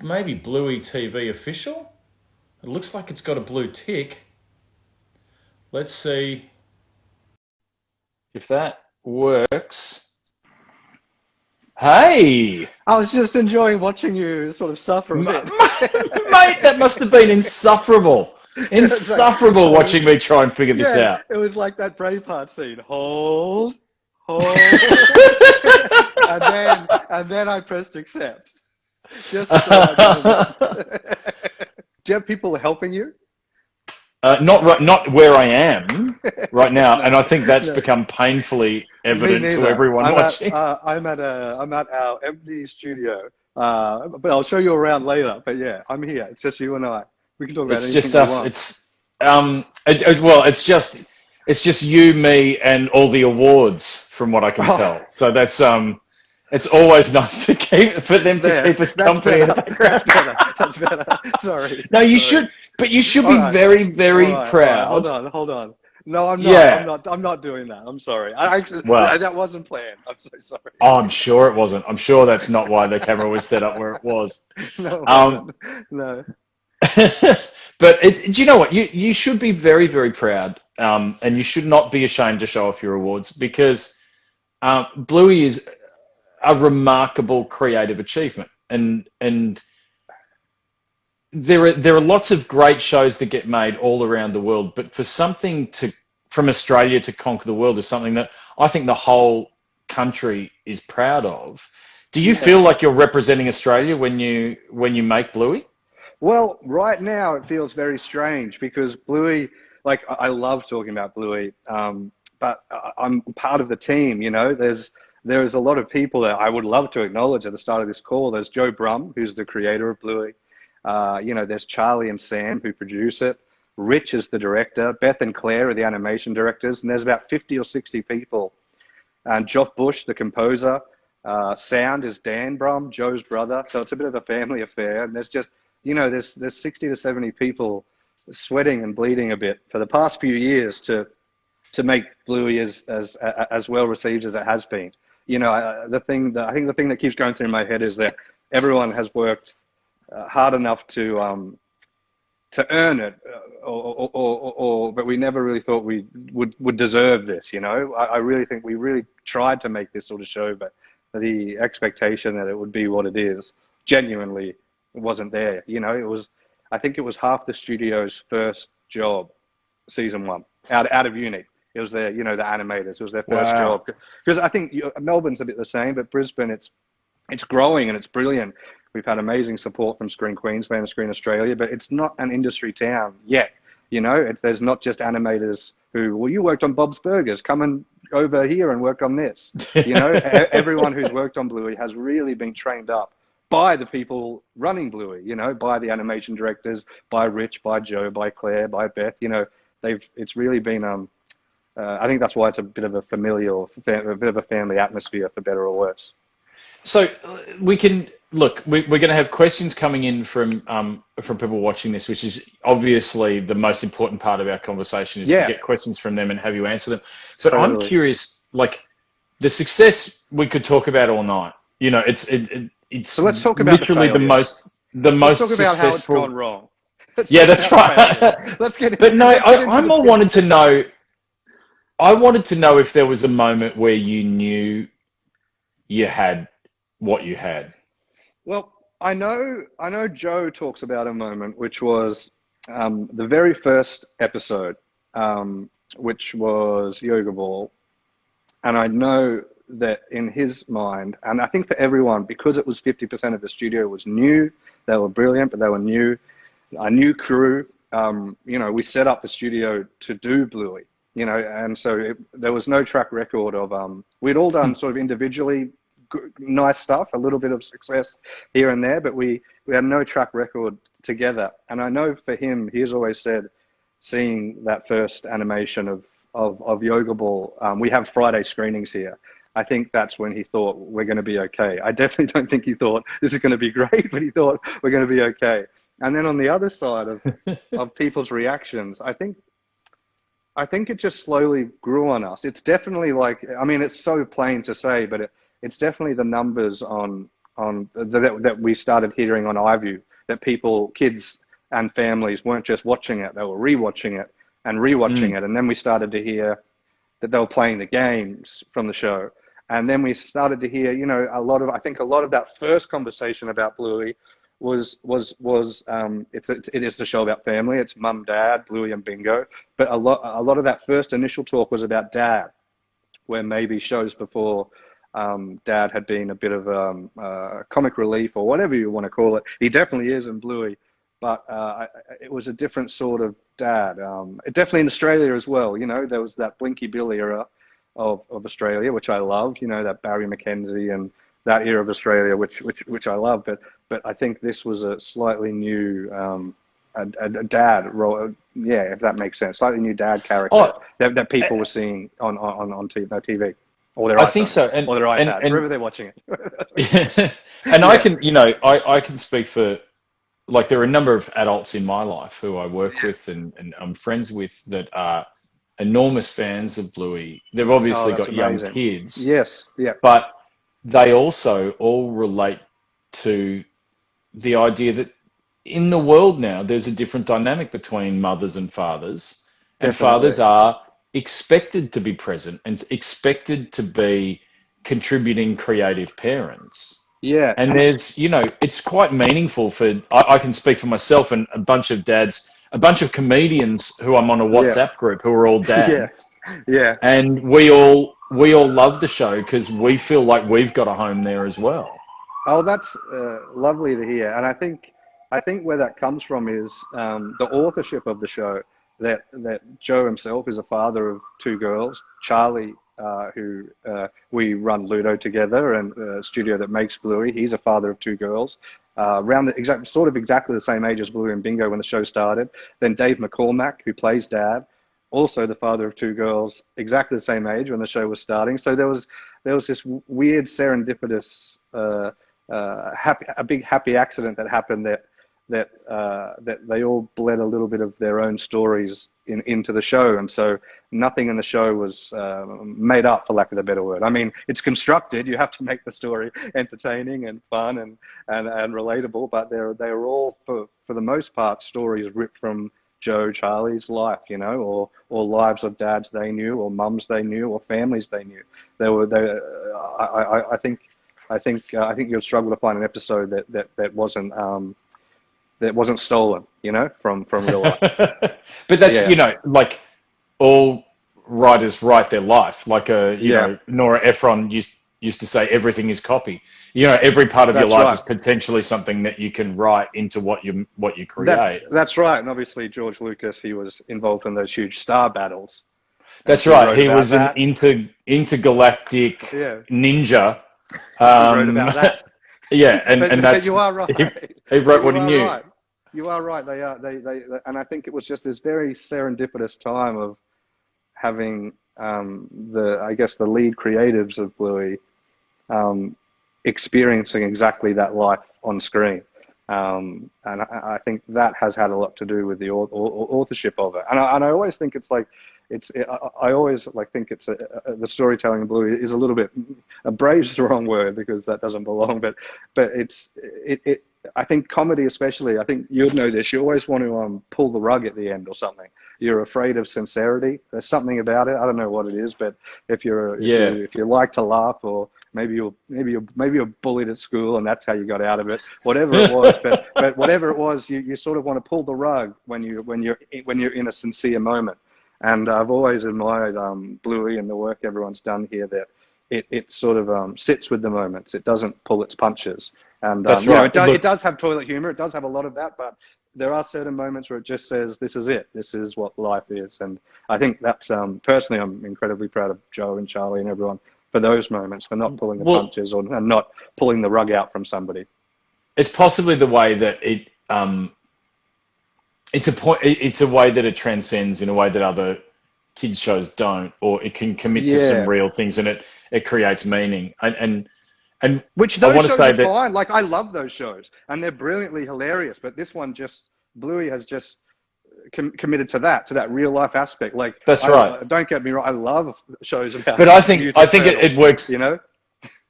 maybe Bluey TV official. It looks like it's got a blue tick. Let's see if that works. Hey, I was just enjoying watching you sort of suffer a bit. mate, that must have been insufferable. Insufferable watching me try and figure this Yeah, out. it was like that Braveheart scene. Hold, hold, and then I pressed accept. Just at the right moment. Do you have people helping you? Not where I am right now, No, and I think that's no. become painfully Me evident to neither. everyone watching. I'm at our empty studio. But I'll show you around later. But yeah, I'm here. It's just you and I. We can talk about It's just anything we us. want. Well, it's just you, me, and all the awards, from what I can tell. So it's always nice to for them to keep us That's company in the better. background. That's better. That's better. Sorry. No, you Sorry. should, but you should All be right. very, very All right. proud. Hold on. No, I'm not. Yeah. I'm not doing that. I'm sorry. I actually, Well, that wasn't planned. I'm so sorry. I'm sure it wasn't. I'm sure that's not why the camera was set up where it was. No, it Um, wasn't. No. but do you know what? You should be very, very proud, and you should not be ashamed to show off your awards because Bluey is a remarkable creative achievement, and there are lots of great shows that get made all around the world, but for something from Australia to conquer the world is something that I think the whole country is proud of. Do you Yeah. feel like you're representing Australia when you make Bluey? Well, right now it feels very strange because Bluey, like I love talking about Bluey, but I'm part of the team. You know, there's a lot of people that I would love to acknowledge at the start of this call. There's Joe Brum, who's the creator of Bluey. There's Charlie and Sam who produce it. Rich is the director. Beth and Claire are the animation directors, and there's about 50 or 60 people. And Josh Bush, the composer. Sound is Dan Brum, Joe's brother. So it's a bit of a family affair. And there's just, there's 60 to 70 people sweating and bleeding a bit for the past few years to make Bluey as well received as it has been. I think the thing that keeps going through my head is that everyone has worked hard enough to earn it, but we never really thought we would deserve this. I really think we really tried to make this sort of show, but the expectation that it would be what it is genuinely wasn't there. I think it was half the studio's first job, season one, out of uni. It was the animators. It was their first job. Because I think Melbourne's a bit the same, but Brisbane, it's growing and it's brilliant. We've had amazing support from Screen Queensland and Screen Australia, but it's not an industry town yet. There's not just animators who, well, you worked on Bob's Burgers, come and over here and work on this. Everyone who's worked on Bluey has really been trained up by the people running Bluey, by the animation directors, by Rich, by Joe, by Claire, by Beth. It's really been, I think that's why it's a bit of a familial, a bit of a family atmosphere, for better or worse. So we can look. We're going to have questions coming in from people watching this, which is obviously the most important part of our conversation is to get questions from them and have you answer them. But I'm curious, like the success we could talk about all night. It's so let's talk about literally the most let's talk about successful. how it's gone wrong. Yeah, that's right. Let's get. But no, I more wanted to know. I wanted to know if there was a moment where you knew you had what you had. Well, I know Joe talks about a moment, which was the very first episode, which was Yoga Ball. And I know that in his mind, and I think for everyone, because it was 50% of the studio was new, they were brilliant, but they were new, a new crew. We set up the studio to do Bluey, and so there was no track record of, we'd all done sort of individually nice stuff, a little bit of success here and there, but we had no track record together. And I know for him, he's always said, seeing that first animation of Yoga Ball, we have Friday screenings here. I think that's when he thought we're going to be okay. I definitely don't think he thought this is going to be great, but he thought we're going to be okay. And then on the other side of people's reactions, I think it just slowly grew on us. It's definitely it's so plain to say, but it's definitely the numbers on that we started hearing on iView, that kids and families weren't just watching it, they were rewatching it and rewatching it. And then we started to hear that they were playing the games from the show. And then we started to hear, you know, I think a lot of that first conversation about Bluey it is the show about family. It's mum, dad, Bluey and Bingo. But a lot of that first initial talk was about dad, where maybe shows before dad had been a bit of comic relief or whatever you want to call it. He definitely is in Bluey, but it was a different sort of dad. Definitely in Australia as well. You know, there was that Blinky Bill era of Australia, which I love. You know, that Barry McKenzie and that era of Australia, which I love. But I think this was a slightly new a dad role. Yeah, if that makes sense. Slightly new dad character that people were seeing on TV. Or their I iPhone, think so, or their iPad, wherever they're watching it. And I can, you know, I can speak for, like, there are a number of adults in my life who I work with and I'm friends with that are enormous fans of Bluey. They've obviously got young kids. Yes, yeah. But they also all relate to the idea that in the world now, there's a different dynamic between mothers and fathers. And fathers are expected to be present and expected to be contributing creative parents. Yeah. And there's, you know, it's quite meaningful for, I can speak for myself and a bunch of dads, a bunch of comedians who I'm on a WhatsApp group who are all dads. Yeah. And we all love the show because we feel like we've got a home there as well. Oh, that's lovely to hear. And I think where that comes from is the authorship of the show. That Joe himself is a father of two girls. Charlie, who we run Ludo together, and a studio that makes Bluey. He's a father of two girls, around exactly the same age as Bluey and Bingo when the show started. Then Dave McCormack, who plays Dad, also the father of two girls, exactly the same age when the show was starting. So there was this weird serendipitous, a big happy accident that happened that they all bled a little bit of their own stories into the show, and so nothing in the show was made up, for lack of a better word. I mean, it's constructed. You have to make the story entertaining and fun and relatable, but they're all for the most part stories ripped from Joe, Charlie's life, you know, or lives of dads they knew, or mums they knew, or families they knew. I think you'll struggle to find an episode that wasn't stolen, you know, from real life. But that's, you know, like all writers write their life. Like, you know, Nora Ephron used to say, everything is copy. You know, every part of your life is potentially something that you can write into what you create. That's right. And obviously George Lucas, he was involved in those huge star battles. That's right. He was an intergalactic ninja. He wrote about that. Yeah, and that's, you are right. He wrote what he knew. Right. You are right. They and I think it was just this very serendipitous time of having the lead creatives of Bluey experiencing exactly that life on screen, and I think that has had a lot to do with the authorship of it. And I always think it's like. I always think it's the storytelling of Bluey is a little bit, brave's the wrong word because that doesn't belong, but I think comedy especially, I think you'd know this, you always want to pull the rug at the end or something. You're afraid of sincerity. There's something about it. I don't know what it is, but if you like to laugh, or maybe you're bullied at school and that's how you got out of it, whatever it was, but whatever it was, you sort of want to pull the rug when you're in a sincere moment. And I've always admired Bluey and the work everyone's done here, that it sort of sits with the moments. It doesn't pull its punches. And that's right. It does have toilet humor. It does have a lot of that, but there are certain moments where it just says, this is it. This is what life is. And I think that's, personally, I'm incredibly proud of Joe and Charlie and everyone for those moments, for not pulling the punches and not pulling the rug out from somebody. It's possibly the way that it... It's a way that it transcends in a way that other kids shows don't, or it can commit to some real things, and it creates meaning. And which those shows are fine. Like, I love those shows, and they're brilliantly hilarious. But this one, Bluey has just committed to that real life aspect. Like, that's right. Don't get me wrong. I love shows about. But I think it works. You know.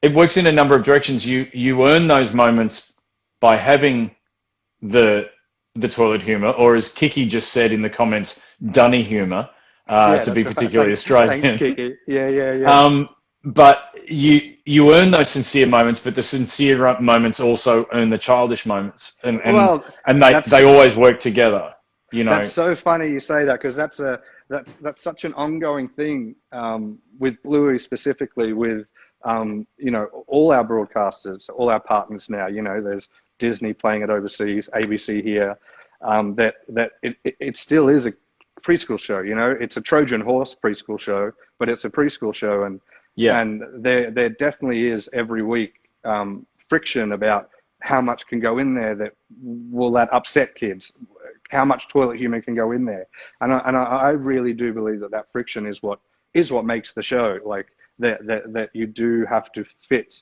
it works in a number of directions. You earn those moments by having the toilet humor, or as Kiki just said in the comments, dunny humor, to be particularly Australian. Thanks, Kiki. Yeah. But you earn those sincere moments, but the sincere moments also earn the childish moments, and they always work together. You know, that's so funny you say that, because that's such an ongoing thing with Bluey specifically, with all our broadcasters, all our partners now. You know, there's Disney playing it overseas, ABC here. That it still is a preschool show. You know, it's a Trojan horse preschool show, but it's a preschool show, and there definitely is every week friction about how much can go in there, that will that upset kids, how much toilet humor can go in there, and I really do believe that friction is what makes the show, like that you do have to fit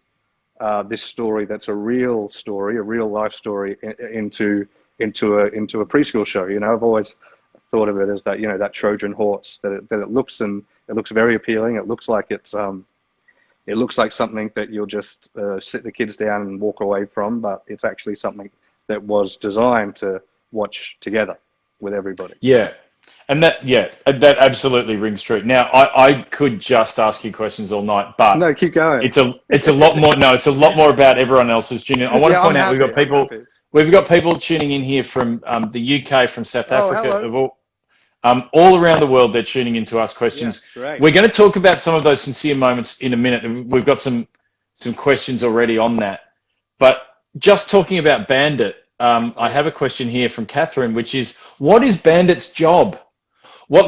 this story that's a real story, a real life story, into a preschool show. You know, I've always thought of it as that, that Trojan horse, that it looks very appealing. It looks like it looks like something that you'll just sit the kids down and walk away from, but it's actually something that was designed to watch together with everybody. Yeah. And that absolutely rings true. Now, I could just ask you questions all night, but no, keep going. It's a lot more. No, it's a lot more about everyone else's tuning in. I want to point out we've got people tuning in here from the UK, from South Africa, all around the world. They're tuning in to ask questions. Yeah, we're going to talk about some of those sincere moments in a minute. We've got some questions already on that, but just talking about Bandit, I have a question here from Catherine, which is, what is Bandit's job? What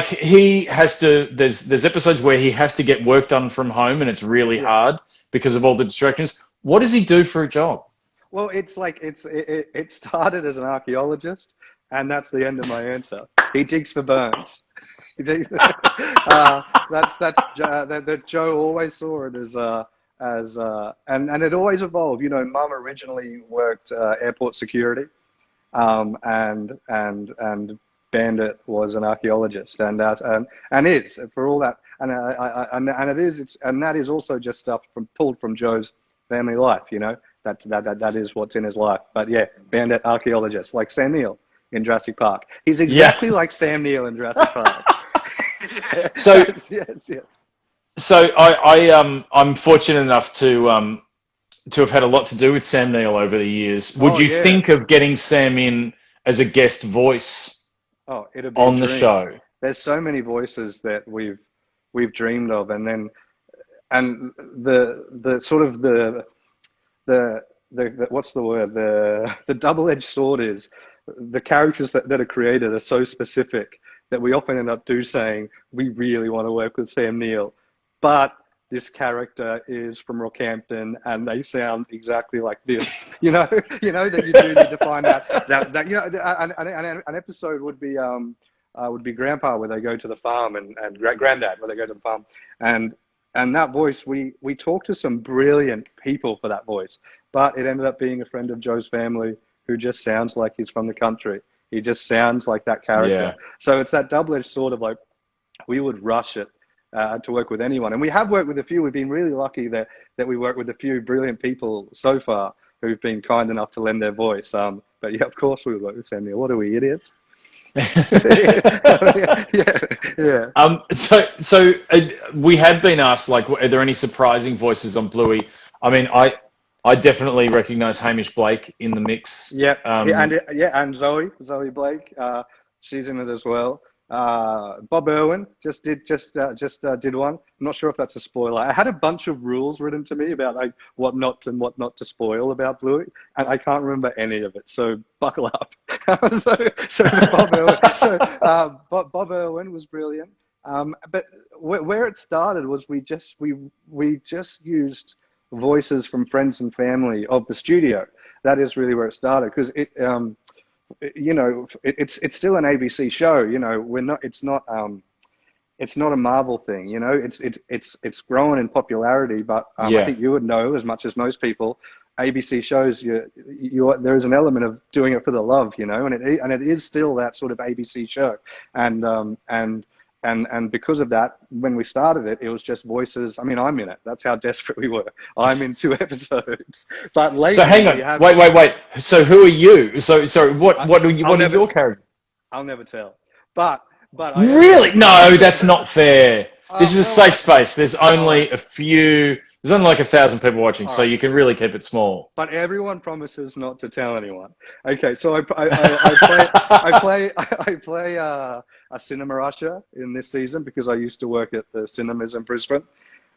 he has to, there's episodes where he has to get work done from home, and it's really hard because of all the distractions. What does he do for a job? Well, it's like it started as an archaeologist, and that's the end of my answer. He digs for bones. That's that Joe always saw it as and it always evolved. You know, Mum originally worked airport security, and Bandit was an archaeologist, and is for all that, and that is also just stuff pulled from Joe's family life. You know, that is what's in his life. But yeah, Bandit, archaeologist, like Sam Neill in Jurassic Park. He's exactly like Sam Neill in Jurassic Park. So yes. So I'm fortunate enough to have had a lot to do with Sam Neill over the years. Would you think of getting Sam in as a guest voice? Oh, it'd be on the show. There's so many voices that we've dreamed of, and the sort of the what's the word, the double-edged sword is the characters that are created are so specific that we often end up saying we really want to work with Sam Neill, but this character is from Rockhampton and they sound exactly like this. You know that you do need to find out that an episode would be Grandpa, where they go to the farm, and Granddad, where they go to the farm, and that voice, we talked to some brilliant people for that voice, but it ended up being a friend of Joe's family who just sounds like he's from the country. He just sounds like that character. Yeah. So it's that double-edged sword of like, we would rush it to work with anyone. And we have worked with a few. We've been really lucky that we worked with a few brilliant people so far who've been kind enough to lend their voice. But yeah, of course we would work with Sam Neill. What are we, idiots? yeah. So we have been asked, like, are there any surprising voices on Bluey? I mean, I definitely recognise Hamish Blake in the mix. Yeah, and Zoe Blake, she's in it as well. Bob Irwin just did one. I'm not sure if that's a spoiler. I had a bunch of rules written to me about like what not to spoil about Bluey, and I can't remember any of it. So buckle up. so Bob Irwin was brilliant. But where it started was we just used voices from friends and family of the studio. That is really where it started, because it's still an ABC show. You know, it's not a Marvel thing. You know, it's growing in popularity, but I think you would know as much as most people, ABC shows there is an element of doing it for the love, you know, and it is still that sort of ABC show, and And because of that, when we started it, it was just voices. I mean, I'm in it. That's how desperate we were. I'm in 2 episodes. But lately, so hang on, wait. So who are you? So what are your characters? I'll never tell. But really, no, that's not fair. This is a safe well, space. There's only a few. There's only like 1,000 people watching, so you can really keep it small. But everyone promises not to tell anyone. Okay, so I play a cinema usher in this season because I used to work at the cinemas in Brisbane,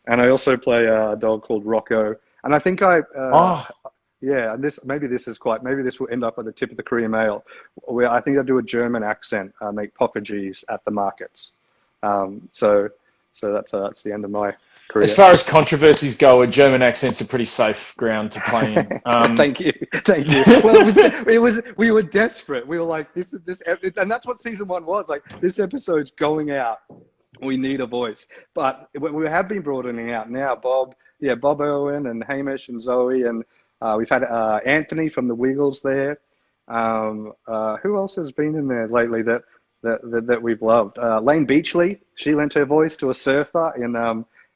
and I also play a dog called Rocco. And I think yeah, and maybe this will end up at the tip of the Courier Mail, where I think I do a German accent, make poffertjes at the markets. So that's the end of my career. As far as controversies go, a German accent's a pretty safe ground to play in. Thank you. Well, we were desperate. We were like, this, and that's what season 1 was. Like, this episode's going out. We need a voice. But we have been broadening out now. Bob Owen and Hamish and Zoe, and we've had Anthony from the Wiggles there. Who else has been in there lately that we've loved? Lane Beachley, she lent her voice to a surfer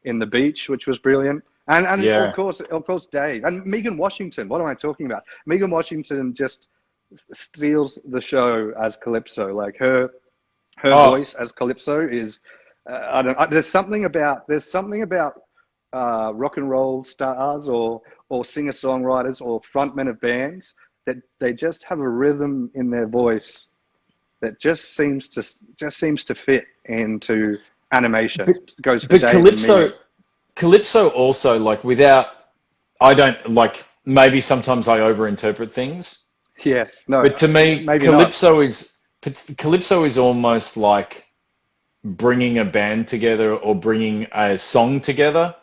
in The Beach, which was brilliant. And of course Dave and Megan Washington. What am I talking about? Megan Washington just steals the show as Calypso. Like her voice as Calypso is there's something about rock and roll stars or singer-songwriters or frontmen of bands that they just have a rhythm in their voice that just seems to fit into animation. But Calypso also, like, maybe sometimes I overinterpret things. Yes. No. But to me, Calypso is almost like bringing a band together or bringing a song together.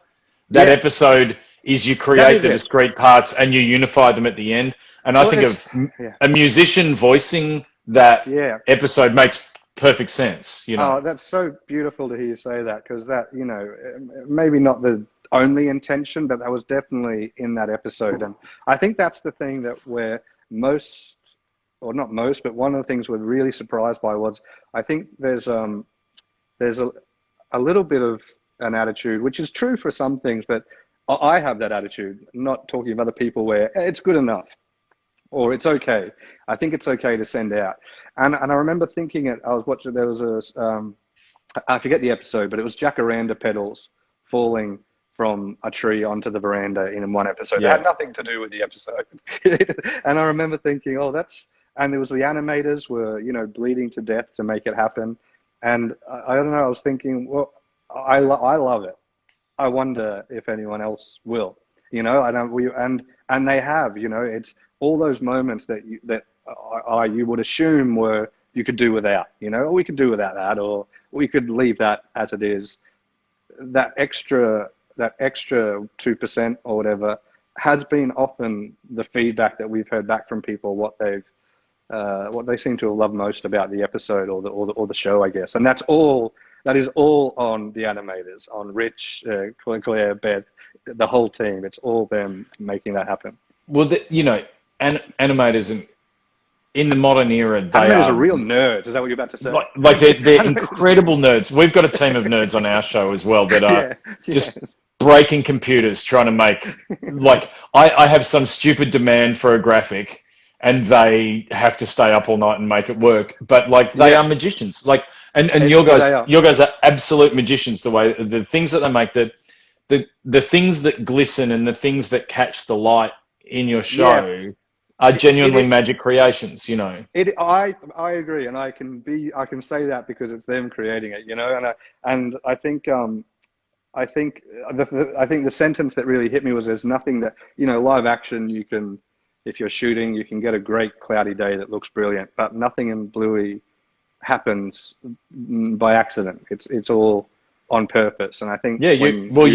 That episode is you create the discrete parts and you unify them at the end. And I think a musician voicing that episode makes perfect sense. Oh, that's so beautiful to hear you say that, because that, maybe not the only intention, but that was definitely in that episode. And I think that's the thing that we're most, or not most, but one of the things we're really surprised by was, I think there's a little bit of an attitude, which is true for some things, but I have that attitude, not talking of other people, where it's good enough or it's okay. I think it's okay to send out. And I remember thinking I was watching, there was I forget the episode, but it was jacaranda petals falling from a tree onto the veranda in one episode. It had nothing to do with the episode. And I remember thinking, and there was the animators were, bleeding to death to make it happen. And I don't know, I was thinking, well, I love it. I wonder if anyone else will, and they have, it's all those moments that you would assume you could do without, or we could do without that, or we could leave that as it is. That extra 2% or whatever has been often the feedback that we've heard back from people, what they seem to have loved most about the episode or the show, I guess. And that is all on the animators, on Rich, Claire, Beth, the whole team. It's all them making that happen. Well, animators in the modern era, animators are real nerds. Is that what you're about to say? Like they're incredible nerds. We've got a team of nerds on our show as well that are just breaking computers trying to make, like, I have some stupid demand for a graphic and they have to stay up all night and make it work. But like they are magicians. Like, and your guys are absolute magicians. The things that they make, the things that glisten and the things that catch the light in your show are genuinely magic creations, I agree, and I can say that because it's them creating it, and I think the sentence that really hit me was, there's nothing that, live action, you can, if you're shooting, you can get a great cloudy day that looks brilliant, but nothing in Bluey happens by accident. It's all on purpose. And I think you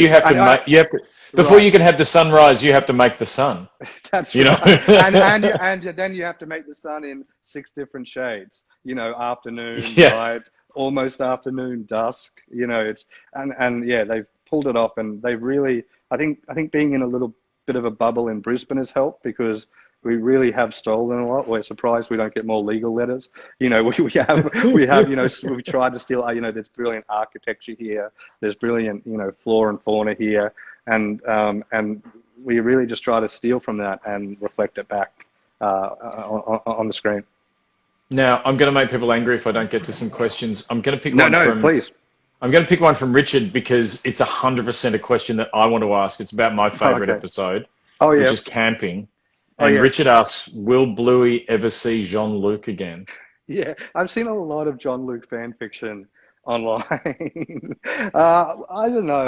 have to before you can have the sunrise, you have to make the sun. That's right. and then you have to make the sun in 6 different shades, afternoon, light, almost afternoon, dusk, they've pulled it off, and they've really, I think being in a little bit of a bubble in Brisbane has helped, because we really have stolen a lot. We're surprised we don't get more legal letters. You know, we have, you know, we tried to steal, you know, there's brilliant architecture here. There's brilliant, you know, flora and fauna here. And we really just try to steal from that and reflect it back on the screen. Now, I'm going to make people angry if I don't get to some questions. I'm going to pick please. I'm going to pick one from Richard because it's 100% a question that I want to ask. It's about my favorite episode, which is camping. And Richard asks, will Bluey ever see Jean-Luc again? Yeah, I've seen a lot of Jean-Luc fan fiction online. I don't know.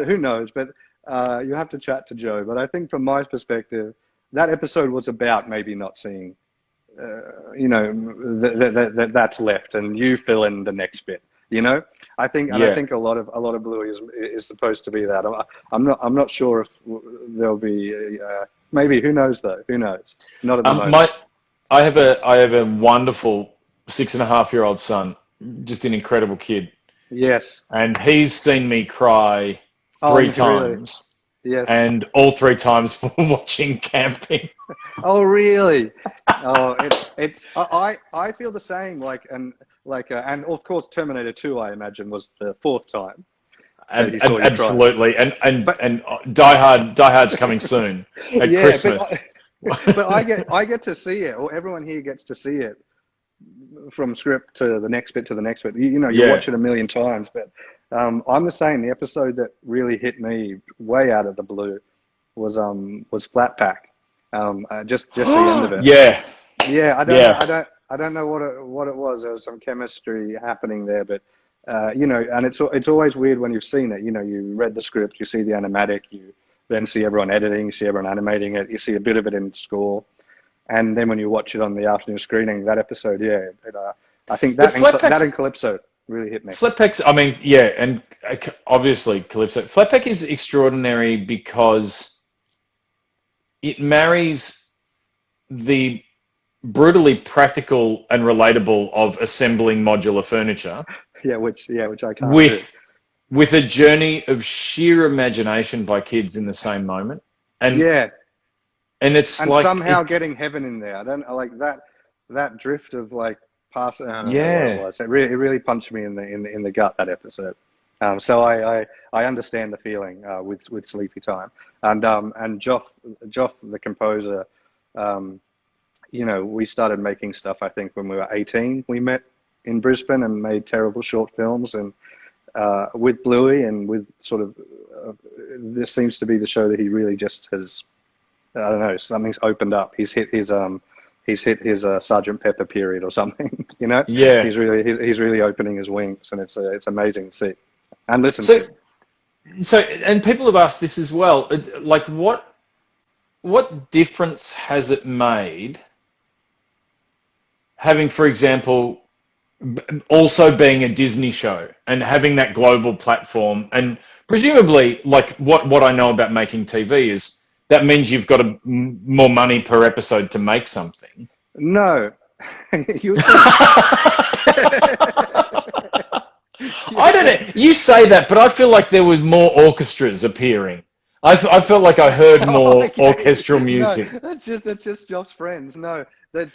Who knows, but you have to chat to Joe. But I think from my perspective, that episode was about maybe not seeing, you know, that's left, and you fill in the next bit. You know, I think a lot of Bluey is supposed to be that. I'm not sure if there'll be maybe. Who knows though? Who knows? Not at the moment. I have a wonderful 6.5-year-old son, just an incredible kid. Yes. And he's seen me cry 3 times. Really? Yes. And all 3 times for watching camping. Oh really? Oh, I feel the same. And of course Terminator 2, I imagine, was the 4th time. And absolutely. And Die Hard's coming soon at Christmas. But I get to see it, or everyone here gets to see it from script to the next bit to the next bit. You know, you watch it a million times, but I'm the same. The episode that really hit me way out of the blue was Flat Pack. Just the end of it. Yeah. I don't know what it was. There was some chemistry happening there, but you know, and it's always weird when you've seen it. You know, you read the script, you see the animatic, you then see everyone editing, you see everyone animating it, you see a bit of it in score, and then when you watch it on the afternoon screening, that episode, I think that and Calypso really hit me. Flatpack's, I mean, and obviously Calypso. Flatpack is extraordinary because it marries the brutally practical and relatable of assembling modular furniture. Which I can't do. With a journey of sheer imagination by kids in the same moment. And it's and like somehow getting heaven in there. I don't like that drift of like past. I don't know what it was. It really punched me in the gut, that episode. So I understand the feeling with Sleepy Time, and Joff the composer. You know, we started making stuff, I think, when we were 18. We met in Brisbane and made terrible short films, and with Bluey, and with sort of this seems to be the show that he really just has. I don't know, something's opened up. He's hit his Sergeant Pepper period or something. You know, he's really opening his wings, and it's amazing to see and listen to. So, and people have asked this as well. Like, what difference has it made having, for example, also being a Disney show and having that global platform? And presumably, like what I know about making TV is that means you've got more money per episode to make something. No. I don't know. You say that, but I feel like there were more orchestras appearing. I felt like I heard more orchestral music. No, that's just Joff's friends. No, but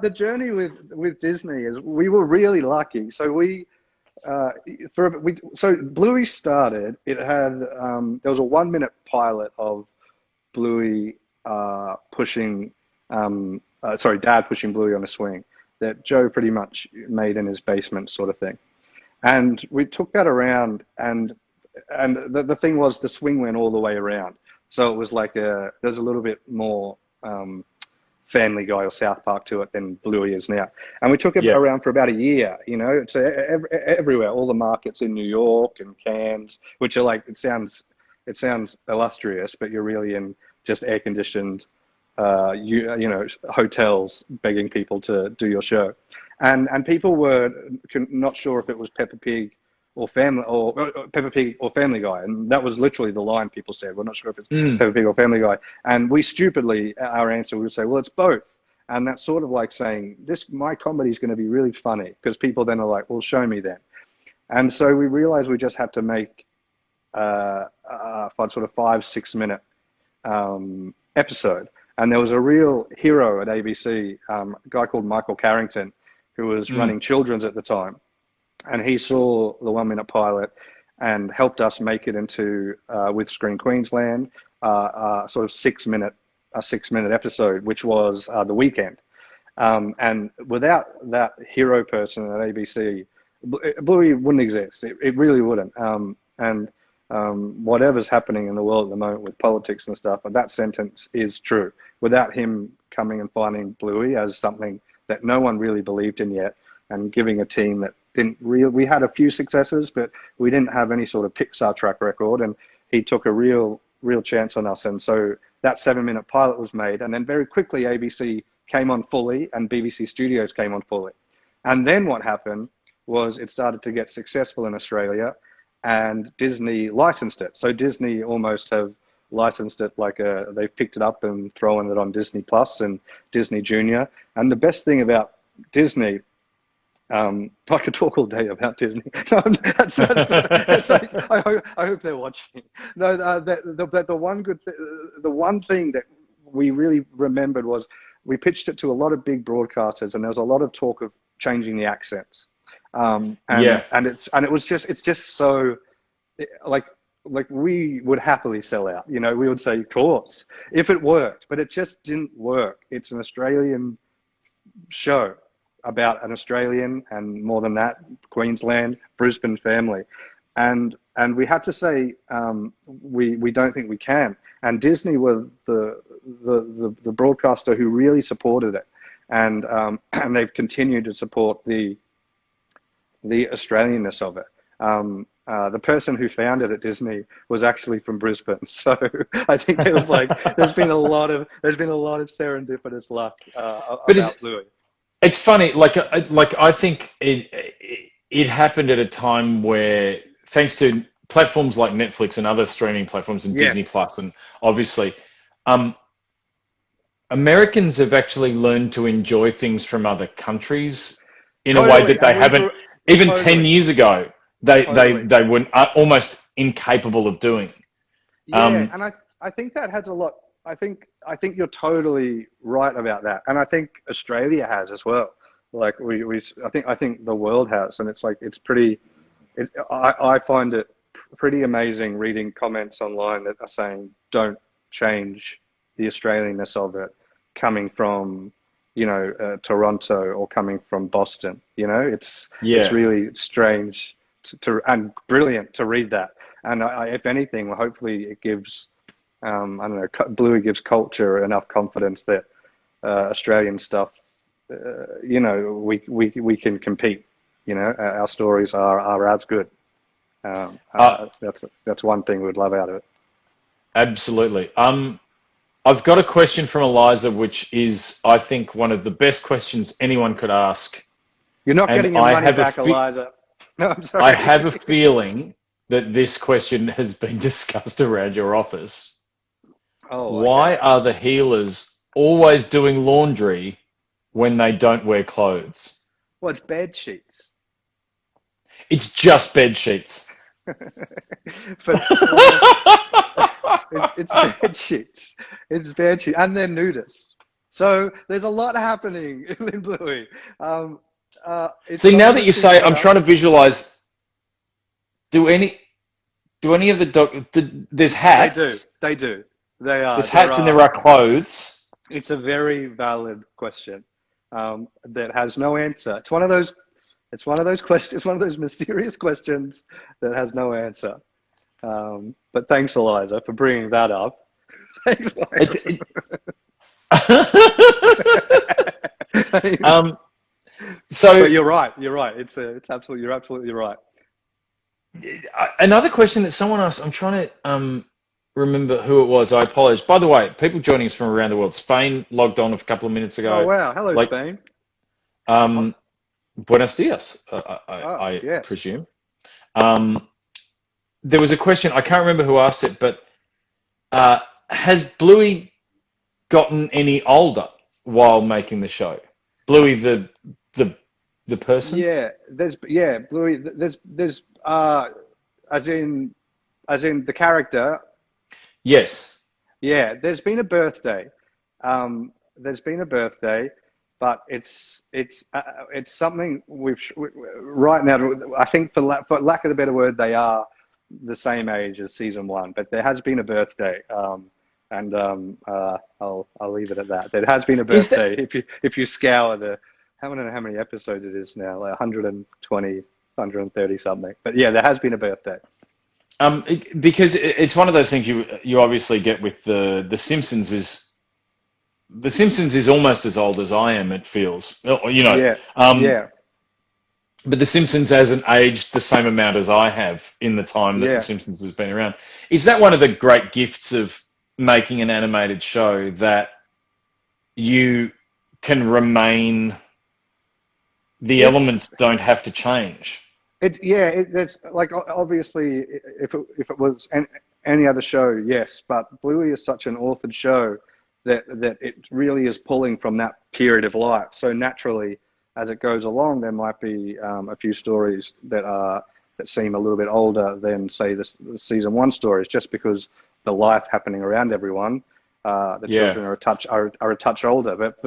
the journey with Disney is we were really lucky. So so Bluey started. It had there was a 1-minute pilot of Bluey Dad pushing Bluey on a swing that Joe pretty much made in his basement, sort of thing. And we took that around, and the thing was the swing went all the way around. So it was like there's a little bit more Family Guy or South Park to it than Bluey is now. And we took it around for about a year, you know, so everywhere, all the markets in New York and Cairns, which are like, it sounds illustrious, but you're really in just air-conditioned, you know, hotels begging people to do your show. And people were not sure if it was Peppa Pig or Family Guy, and that was literally the line people said. We're not sure if it's Peppa Pig or Family Guy. And we stupidly, our answer, we would say, well, it's both. And that's sort of like saying, my comedy is going to be really funny, because people then are like, well, show me then. And so we realized we just had to make a sort of 5-6 minute episode. And there was a real hero at ABC, a guy called Michael Carrington, who was running children's at the time. And he saw the 1 minute pilot and helped us make it into, with Screen Queensland, sort of 6 minute episode, which was The Weekend. And without that hero person at ABC, Bluey wouldn't exist. It really wouldn't. Whatever's happening in the world at the moment with politics and stuff, and that sentence is true. Without him coming and finding Bluey as something that no one really believed in yet, and giving a team that we had a few successes, but we didn't have any sort of Pixar track record, and he took a real chance on us. And so that 7 minute pilot was made, and then very quickly ABC came on fully, and BBC Studios came on fully. And then what happened was it started to get successful in Australia, and Disney licensed it. So Disney almost have licensed it they've picked it up and thrown it on Disney Plus and Disney Junior. And the best thing about Disney, I could talk all day about Disney. That's like, I hope they're watching. No, the one thing that we really remembered was we pitched it to a lot of big broadcasters, and there was a lot of talk of changing the accents. It's just so like we would happily sell out. We would say, of course, if it worked, but it just didn't work. It's an Australian show about an Australian, and more than that, Queensland, Brisbane family. And we had to say, we don't think we can. And Disney were the broadcaster who really supported it. And they've continued to support the Australianness of it. The person who founded at Disney was actually from Brisbane, so I think there was there's been a lot of serendipitous luck about Bluey. It's funny, I think it happened at a time where, thanks to platforms like Netflix and other streaming platforms and Disney Plus, and obviously, Americans have actually learned to enjoy things from other countries in a way that they haven't. Even 10 years ago, they were almost incapable of doing. And I think that has a lot. I think you're totally right about that, and I think Australia has as well. I think the world has, and it's pretty. I find it pretty amazing reading comments online that are saying, "Don't change the Australianness of it," coming from Toronto or coming from Boston. It's really strange and brilliant to read that. And if anything, well, hopefully it gives, Bluey gives culture enough confidence that Australian stuff, we can compete. Our stories are as good. That's one thing we'd love out of it. Absolutely. I've got a question from Eliza, which is, I think, one of the best questions anyone could ask. You're not getting your money back, Eliza. No, I'm sorry. I have a feeling that this question has been discussed around your office. Why are the healers always doing laundry when they don't wear clothes? Well, it's bed sheets. It's just bed sheets. It's bed sheets. It's bed sheets, and they're nudists. So there's a lot happening in Bluey. See, now that you say, I'm trying to visualize. Do any of the there's hats? They do. They are. There's hats and there are clothes. It's a very valid question that has no answer. It's one of those questions. It's one of those mysterious questions that has no answer. But thanks, Eliza, for bringing that up. Thanks, Eliza. But you're right. It's absolutely. You're absolutely right. Another question that someone asked. I'm trying to remember who it was. I apologize. By the way, people joining us from around the world. Spain logged on a couple of minutes ago. Oh wow! Hello, Spain. Buenos dias. I presume. There was a question. I can't remember who asked it, but has Bluey gotten any older? while making the show? Bluey the person? Yeah, Bluey. There's as in the character. Yes. Yeah, there's been a birthday. There's been a birthday, but it's something right now. I think for lack of a better word, they are the same age as season one. But there has been a birthday, and I'll leave it at that. There has been a birthday. If you scour the, I don't know how many episodes it is now, like 120, 130 something. But yeah, there has been a birthday. Because it's one of those things you obviously get with the Simpsons is the Simpsons is almost as old as I am. It feels, you know. Yeah. Yeah. But the Simpsons hasn't aged the same amount as I have in the time that the Simpsons has been around. Is that one of the great gifts of making an animated show, that you can remain, the elements don't have to change? That's like, obviously if it was any other show, yes, but Bluey is such an authored show that it really is pulling from that period of life. So naturally, as it goes along, there might be a few stories that seem a little bit older than, say, the season one stories, just because the life happening around everyone, the children are a touch older. But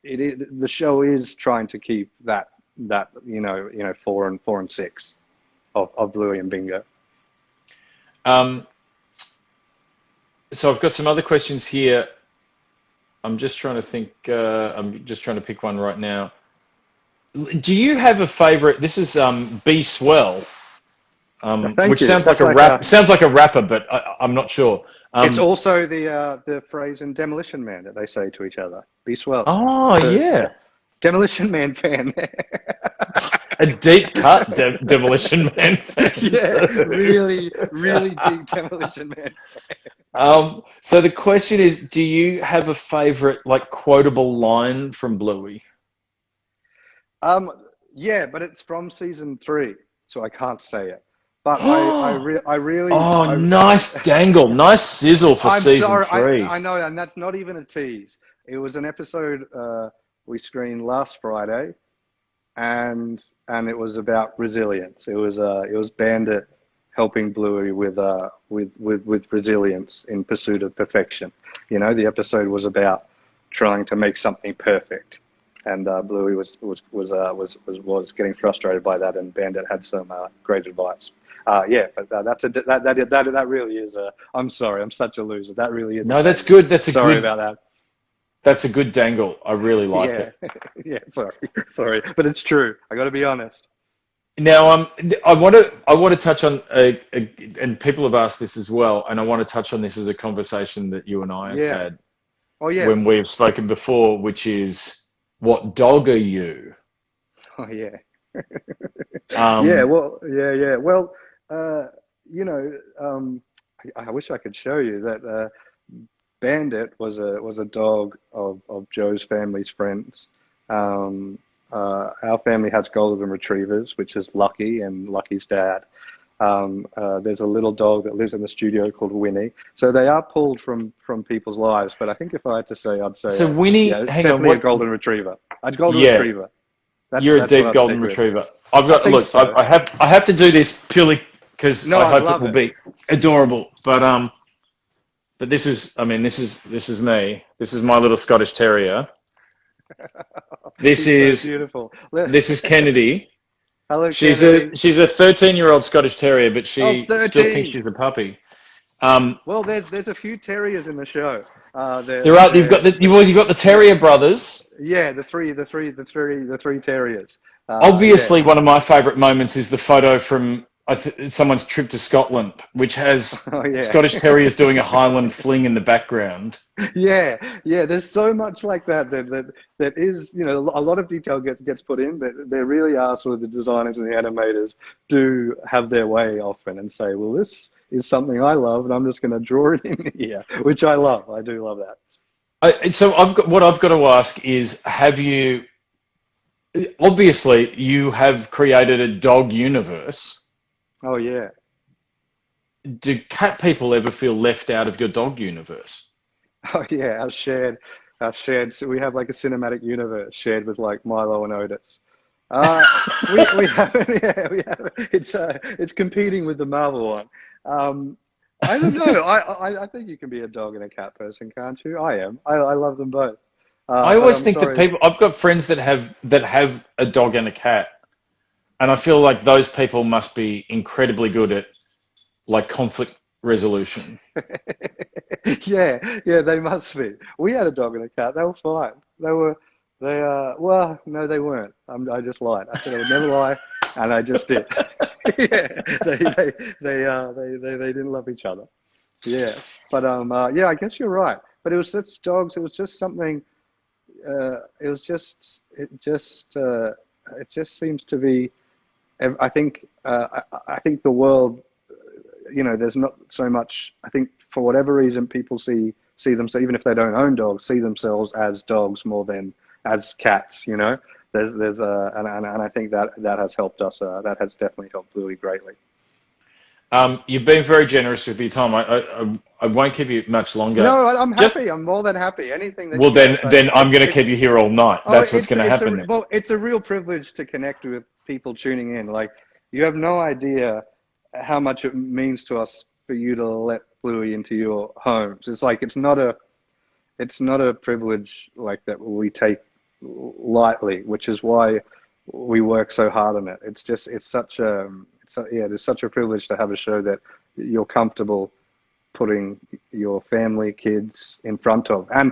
the show is trying to keep that 4 and 6 of Bluey and Bingo. So I've got some other questions here. I'm just trying to think. I'm just trying to pick one right now. Do you have a favorite? This is Be Swell, which sounds like a rap. Sounds like a rapper, but I'm not sure. It's also the phrase in Demolition Man that they say to each other. Be swell. Oh, so, yeah. Demolition Man fan. A deep cut Demolition Man fan. Yeah, really, really deep Demolition Man fan. So the question is, do you have a favorite, like, quotable line from Bluey? Yeah, but it's from season 3, so I can't say it. But I really. Oh, nice dangle, nice sizzle for season 3. I know, and that's not even a tease. It was an episode we screened last Friday, and it was about resilience. It was Bandit helping Bluey with resilience in pursuit of perfection. You know, the episode was about trying to make something perfect, and Bluey was getting frustrated by that, and Bandit had some great advice. But that really is I'm sorry, I'm such a loser. That really is. No, that's good. Sorry about that. That's a good dangle. I really like it. Yeah, sorry, but it's true. I got to be honest. Now, I want to touch on, and people have asked this as well, and I want to touch on this as a conversation that you and I have had. Oh yeah. When we've spoken before, which is, what dog are you? Oh yeah. Yeah. Well, I wish I could show you that. Bandit was a dog of Joe's family's friends. Our family has golden retrievers, which is Lucky and Lucky's dad. There's a little dog that lives in the studio called Winnie. So they are pulled from people's lives. But I think if I had to say, I'd say so. Winnie, it's definitely a golden retriever. A golden retriever. You're a deep golden retriever. I've got look. So. I have to do this purely because I hope it will be adorable. But this is me. This is my little Scottish Terrier. This is beautiful. This is Kennedy. Hello, she's Kennedy. She's a 13-year-old Scottish Terrier, but she still thinks she's a puppy. Well, there's a few terriers in the show. There are. You've got the Terrier brothers. Yeah, the three terriers. Obviously, one of my favourite moments is the photo from someone's trip to Scotland, which has Scottish Terriers doing a Highland fling in the background. Yeah. There's so much like that is, a lot of detail gets put in, but there really are sort of the designers and the animators do have their way often and say, well, this is something I love, and I'm just going to draw it in here, which I love. I do love that. So what I've got to ask is, have you? Obviously, you have created a dog universe. Oh, yeah. Do cat people ever feel left out of your dog universe? Oh, yeah, our shared our shared. So we have like a cinematic universe shared with like Milo and Otis. We have, yeah, we have. It's competing with the Marvel one. I don't know. I think you can be a dog and a cat person, can't you? I am. I love them both. I But always I'm think that sorry. people. I've got friends that have a dog and a cat, and I feel like those people must be incredibly good at like conflict resolution. Yeah, yeah, they must be. We had a dog and a cat. They were fine. Well, no, they weren't. I just lied. I said I would never lie, and I just did. Yeah, they didn't love each other. Yeah, but yeah, I guess you're right. But it was such dogs. It was just something. It just seems to be. I think the world, there's not so much. I think for whatever reason, people see them. So even if they don't own dogs, see themselves as dogs more than as cats. And I think that has helped us. That has definitely helped Bluey greatly. You've been very generous with your time. I won't keep you much longer. No, I'm Just happy. I'm more than happy. Anything that well, you guys then I'm going to keep you here all night. Oh, That's what's going to happen. well, it's a real privilege to connect with people tuning in. Like, you have no idea how much it means to us for you to let Bluey into your homes. It's like it's not a privilege like that we take lightly, which is why we work so hard on it. It's such a privilege to have a show that you're comfortable putting your family, kids in front of, and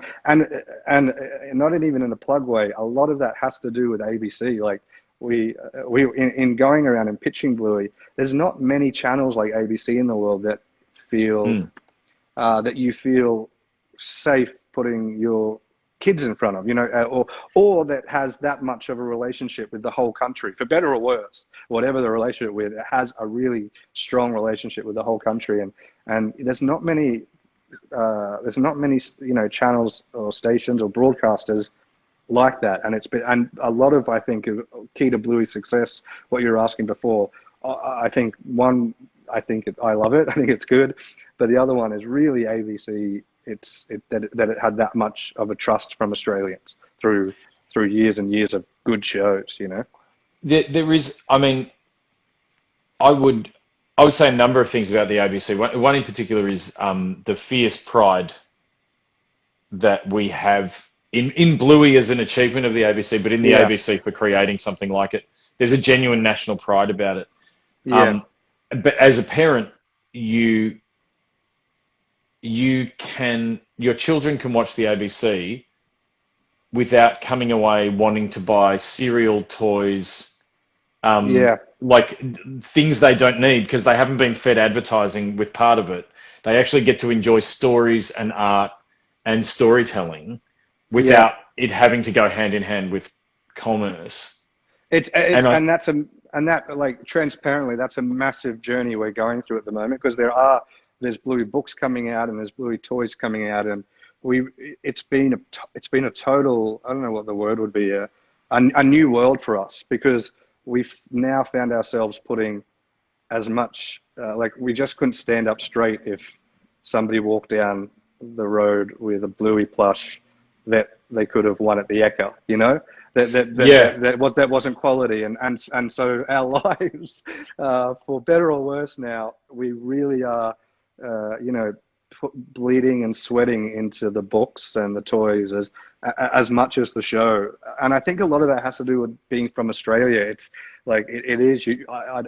not even in a plug way. A lot of that has to do with ABC. Like we in going around and pitching Bluey, there's not many channels like ABC in the world that feel that you feel safe putting your kids in front of, or that has that much of a relationship with the whole country, for better or worse, whatever the relationship with, it has a really strong relationship with the whole country. And there's not many, channels or stations or broadcasters like that. And a lot of, I think, key to Bluey's success, what you were asking before, I think I love it. I think it's good. But the other one is really ABC. That it had that much of a trust from Australians through years and years of good shows, There is. I mean, I would say a number of things about the ABC. One in particular is the fierce pride that we have in Bluey as an achievement of the ABC, but in the ABC for creating something like it. There's a genuine national pride about it. Yeah. But as a parent, your children can watch the ABC without coming away wanting to buy cereal, toys, like things they don't need because they haven't been fed advertising with part of it. They actually get to enjoy stories and art and storytelling without it having to go hand in hand with commerce. Transparently, that's a massive journey we're going through at the moment, because there's Bluey books coming out and there's Bluey toys coming out, and it's been a total, I don't know what the word would be, a new world for us, because we've now found ourselves putting as much, we just couldn't stand up straight if somebody walked down the road with a Bluey plush that they could have won at the Echo, that wasn't quality, and so our lives, for better or worse now, we really are, bleeding and sweating into the books and the toys as much as the show. And I think a lot of that has to do with being from Australia. It's like it is. I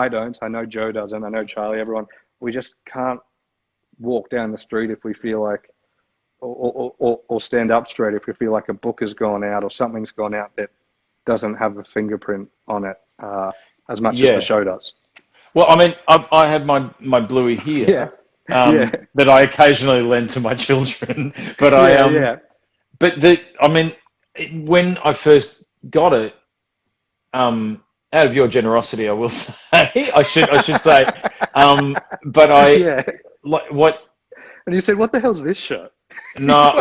don't. I know Joe doesn't. I know Charlie. Everyone. We just can't walk down the street if we feel like, or stand up straight if we feel like a book has gone out or something's gone out that doesn't have a fingerprint on it, as much as the show does. Well, I mean, I have my Bluey here that I occasionally lend to my children, but when I first got it, out of your generosity, I will say, I should say, but like what. And you said, "What the hell's this show?" No.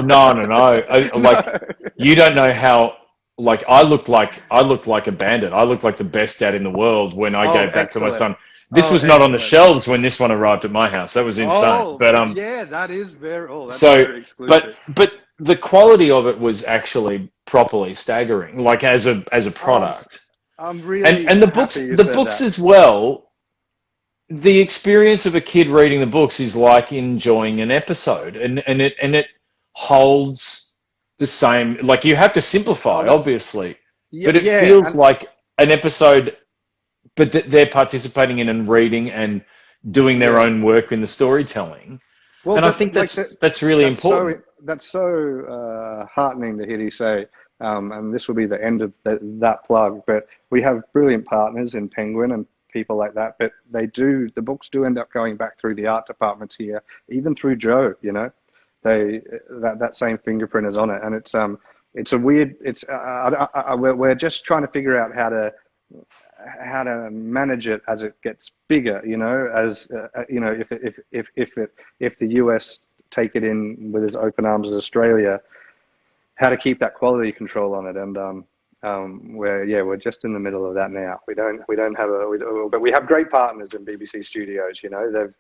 You don't know how. Like I looked like a bandit. I looked like the best dad in the world when I gave that to my son. This was not on the shelves when this one arrived at my house. That was insane. That is very. That's very exclusive. But the quality of it was actually properly staggering, like as a product. I'm really and happy you the said books that. as well. The experience of a kid reading the books is like enjoying an episode, and it holds the same. Like, you have to Oh, simplify, that, obviously, yeah, but it yeah, feels and like an episode, but they're participating in and reading and doing their yeah. own work in the storytelling. Well, And I but think like that's really important. that's so heartening to hear you say. And this will be the end of that plug. But we have brilliant partners in Penguin and people like that. But the books do end up going back through the art departments here, even through Joe. You know, that same fingerprint is on it, and it's a weird. We're just trying to figure out how to manage it as it gets bigger, you know, as you know, if the US take it in with as open arms as Australia, how to keep that quality control on it. And we're just in the middle of that now. We don't have but we have great partners in BBC Studios. You know,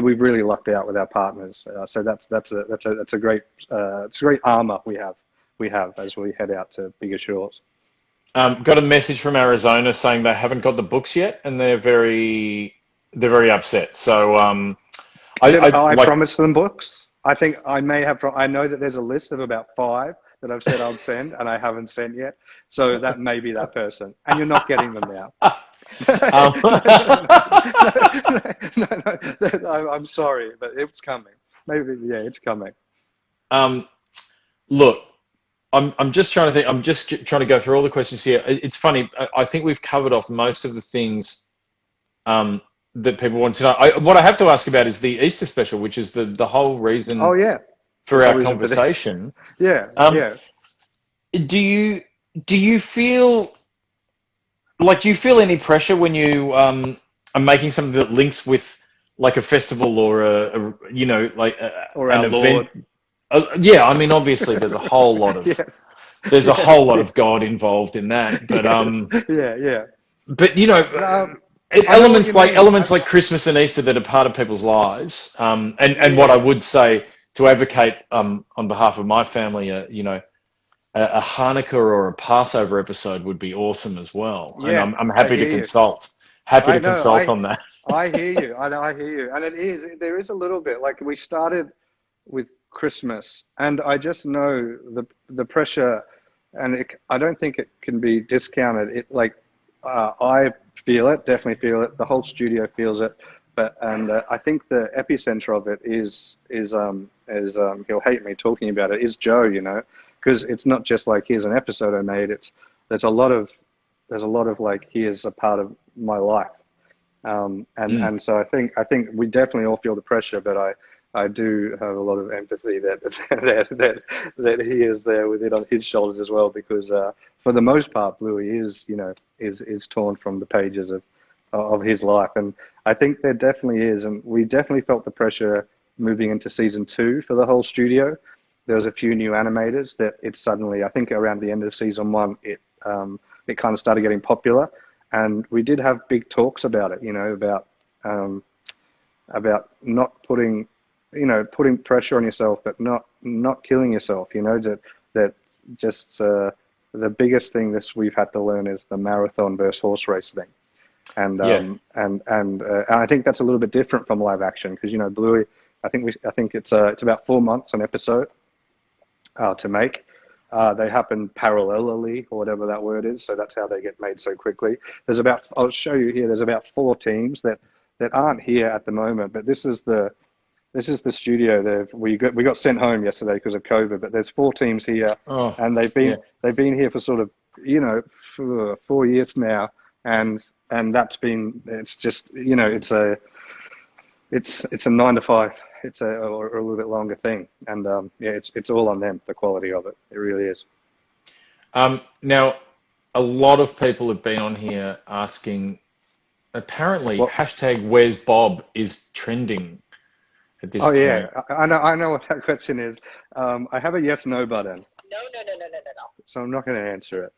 we've really lucked out with our partners. So that's a great armor we have as we head out to bigger shores. Got a message from Arizona saying they haven't got the books yet, and they're very upset. So I like. promised them books. I think I may have. I know that there's a list of about 5 that I've said I'll send, and I haven't sent yet. So that may be that person, and you're not getting them now. No, I'm sorry, but it's coming. Maybe, yeah, it's coming. Look, I'm just trying to think. I'm just trying to go through all the questions here. It's funny. I think we've covered off most of the things that people want to know. What I have to ask about is the Easter special, which is the whole reason. Oh yeah, for our conversation. Yeah, yeah. Do you feel any pressure when you are making something that links with like a festival or or an our event? Lord. Yeah, I mean, obviously there's a whole lot of there's a whole lot of God involved in that, but yeah. But you know, elements like Christmas and Easter that are part of people's lives, and what I would say to advocate on behalf of my family, you know, a Hanukkah or a Passover episode would be awesome as well. Yeah, and I'm happy to consult. On that. I hear you. I hear you. And there is a little bit like we started with Christmas, and I just know the pressure, and I don't think it can be discounted. I feel it, definitely feel it. The whole studio feels it, and I think the epicenter of it is he'll hate me talking about it, is Joe. You know, because it's not just like here's an episode I made. There's a lot of like here's a part of my life, and so I think we definitely all feel the pressure, but I do have a lot of empathy that he is there with it on his shoulders as well, because for the most part, Bluey is torn from the pages of his life, and I think there definitely is, and we definitely felt the pressure moving into season 2 for the whole studio. There was a few new animators that it suddenly, I think around the end of season 1, it kind of started getting popular, and we did have big talks about it, you know, about not putting pressure on yourself, but not killing yourself, you know, that just the biggest thing we've had to learn is the marathon versus horse race thing. And I think that's a little bit different from live action, because, you know, Bluey, I think it's about 4 months an episode to make. They happen parallelly, or whatever that word is, so that's how they get made so quickly. I'll show you here, there's about 4 teams that aren't here at the moment, but this is the studio. We got sent home yesterday because of COVID, but there's 4 teams here, and they've been here for sort of, you know, for 4 years now, and it's just, you know, it's a 9 to 5. It's or a little bit longer thing, and it's all on them. The quality of it really is. Now, a lot of people have been on here asking. Apparently, hashtag Where's Bob is trending at this point. Yeah, I know what that question is. I have a yes/no button. No. So I'm not going to answer it.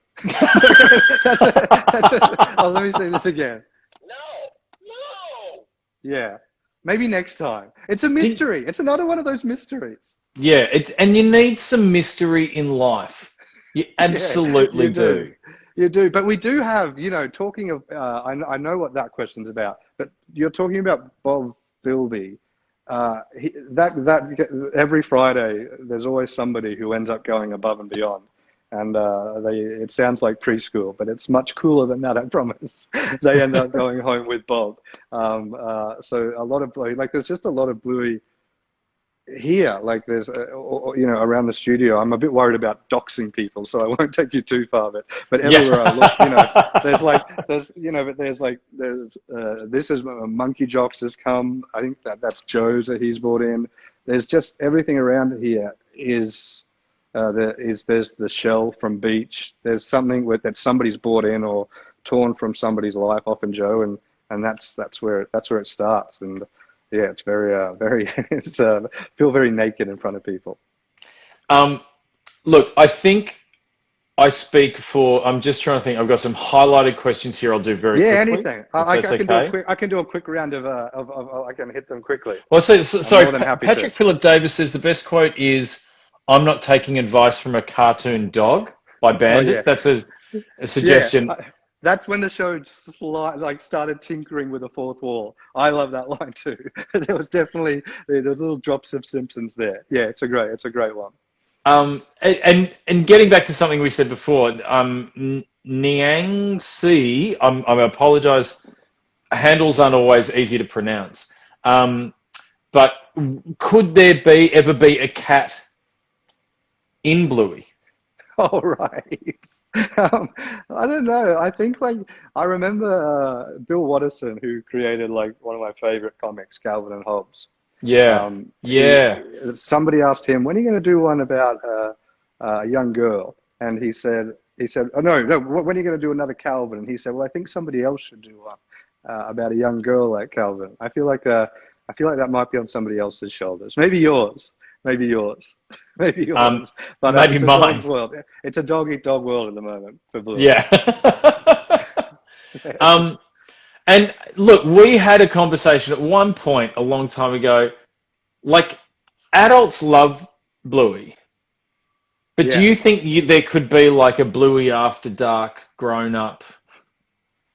Let me say this again. No. Yeah. Maybe next time. It's a mystery. It's another one of those mysteries. Yeah, and you need some mystery in life. You absolutely you do. You do. But we do have, talking of, I know what that question's about, but you're talking about Bob Bilby. That every Friday, there's always somebody who ends up going above and beyond. And it sounds like preschool, but it's much cooler than that, I promise. They end up going home with Bob. So a lot of, there's just a lot of Bluey here. Like there's, around the studio. I'm a bit worried about doxing people, so I won't take you too far. But everywhere I look, this is Monkey Jocks has come. I think that's Joe's that he's brought in. There's just everything around here is. There's the shell from Beach. There's something that somebody's brought in or torn from somebody's life, often Joe, and that's where it starts. And yeah, it's very feel very naked in front of people. Look, I think I speak for. I'm just trying to think. I've got some highlighted questions here. I'll do very quickly. Anything. I can do a quick round of I can hit them quickly. Well, sorry. Patrick Phillip Davis says the best quote is, "I'm not taking advice from a cartoon dog" by Bandit. Oh, yeah. That's a suggestion. Yeah, that's when the show started tinkering with the fourth wall. I love that line too. There was definitely little drops of Simpsons there. Yeah, it's a great one. And getting back to something we said before, Niang Si, I apologize. Handles aren't always easy to pronounce. But could there ever be a cat in Bluey? Oh, right. I don't know. I think I remember Bill Watterson, who created one of my favorite comics, Calvin and Hobbes. Yeah. Somebody asked him, when are you going to do one about a young girl? And he said, oh, no, when are you going to do another Calvin? And he said, well, I think somebody else should do one about a young girl like Calvin. I feel like that might be on somebody else's shoulders. Maybe yours. But maybe it's mine. A dog world. It's a dog-eat-dog world at the moment for Blue. Yeah. And look, we had a conversation at one point a long time ago. Like, adults love Bluey, but do you think there could be like a Bluey After Dark grown-up,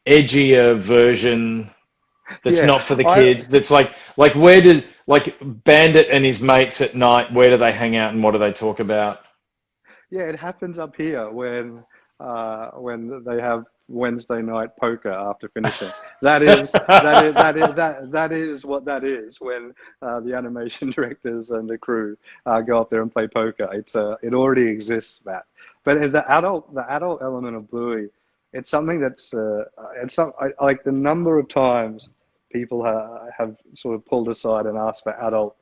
edgier version that's not for the kids? That's like where did Bandit and his mates at night? Where do they hang out and what do they talk about? Yeah, it happens up here when they have Wednesday night poker after finishing. That is what that is when the animation directors and the crew go up there and play poker. It already exists that. But the adult element of Bluey, it's something that's like the number of times people have sort of pulled aside and asked for adult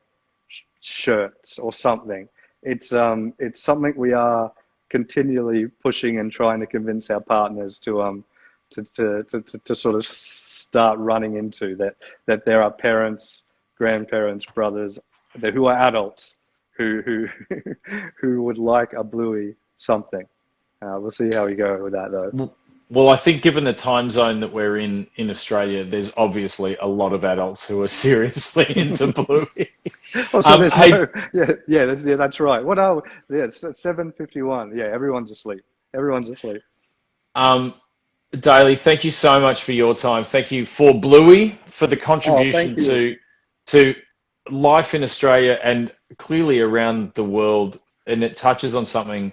shirts or something. It's something we are continually pushing and trying to convince our partners to sort of start running into that there are parents, grandparents, brothers who are adults who would like a Bluey something. We'll see how we go with that though. Well, I think given the time zone that we're in Australia, there's obviously a lot of adults who are seriously into Bluey. That's right. What are we? Yeah, it's 7:51. Yeah, everyone's asleep. Daley, thank you so much for your time. Thank you for Bluey, for the contribution to life in Australia and clearly around the world. And it touches on something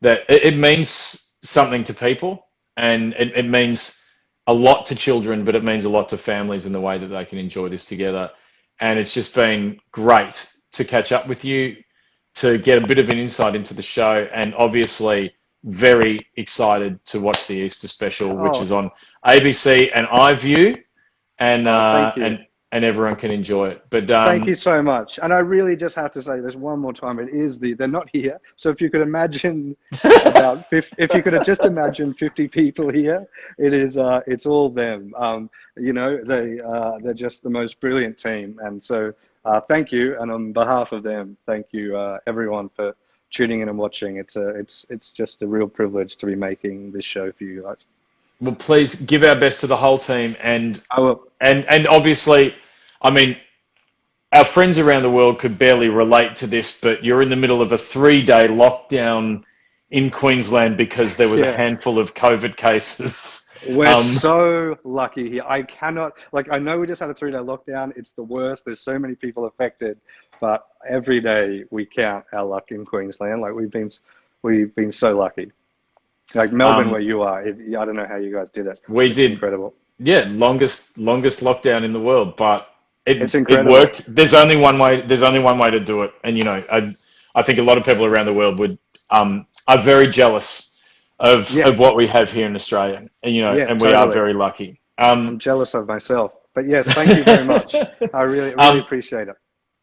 that it means something to people. And it means a lot to children, but it means a lot to families in the way that they can enjoy this together. And it's just been great to catch up with you, to get a bit of an insight into the show, and obviously very excited to watch the Easter special, which is on ABC and iView, and everyone can enjoy it. But thank you so much. And I really just have to say this one more time. They're not here. So if you could imagine if you could have just imagined 50 people here, it's all them. They're just the most brilliant team. And so thank you. And on behalf of them, thank you everyone for tuning in and watching. It's just a real privilege to be making this show for you guys. Well, please give our best to the whole team, and I will. And obviously, I mean, our friends around the world could barely relate to this, but you're in the middle of a 3-day lockdown in Queensland because there was a handful of COVID cases. We're so lucky here. I cannot, like, I know we just had a 3-day lockdown. It's the worst. There's so many people affected, but every day we count our luck in Queensland. Like, we've been so lucky. Like Melbourne, where you are, I don't know how you guys did it. It's incredible. Yeah, longest lockdown in the world, but it's incredible. It worked. There's only one way to do it, and you know, I think a lot of people around the world would are very jealous of what we have here in Australia, and you know, and we are very lucky. I'm jealous of myself, but yes, thank you very much. I really appreciate it.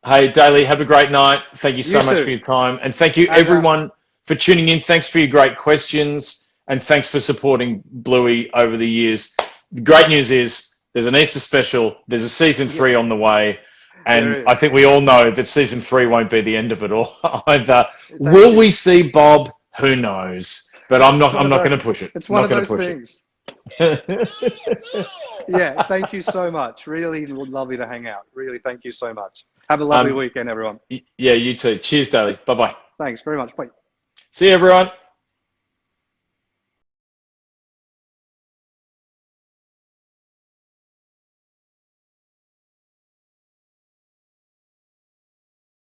Hey, Daley, have a great night. Thank you so much for your time, and thank you everyone for tuning in. Thanks for your great questions, and thanks for supporting Bluey over the years. The great news is there's an Easter special. There's a season 3 on the way. And I think we all know that season 3 won't be the end of it all either. Will we see Bob? Who knows? But I'm not going to push it. It's one of those things. Yeah, thank you so much. Really lovely to hang out. Really, thank you so much. Have a lovely weekend, everyone. Yeah, you too. Cheers, Daley. Bye-bye. Thanks very much. Bye. See you, everyone.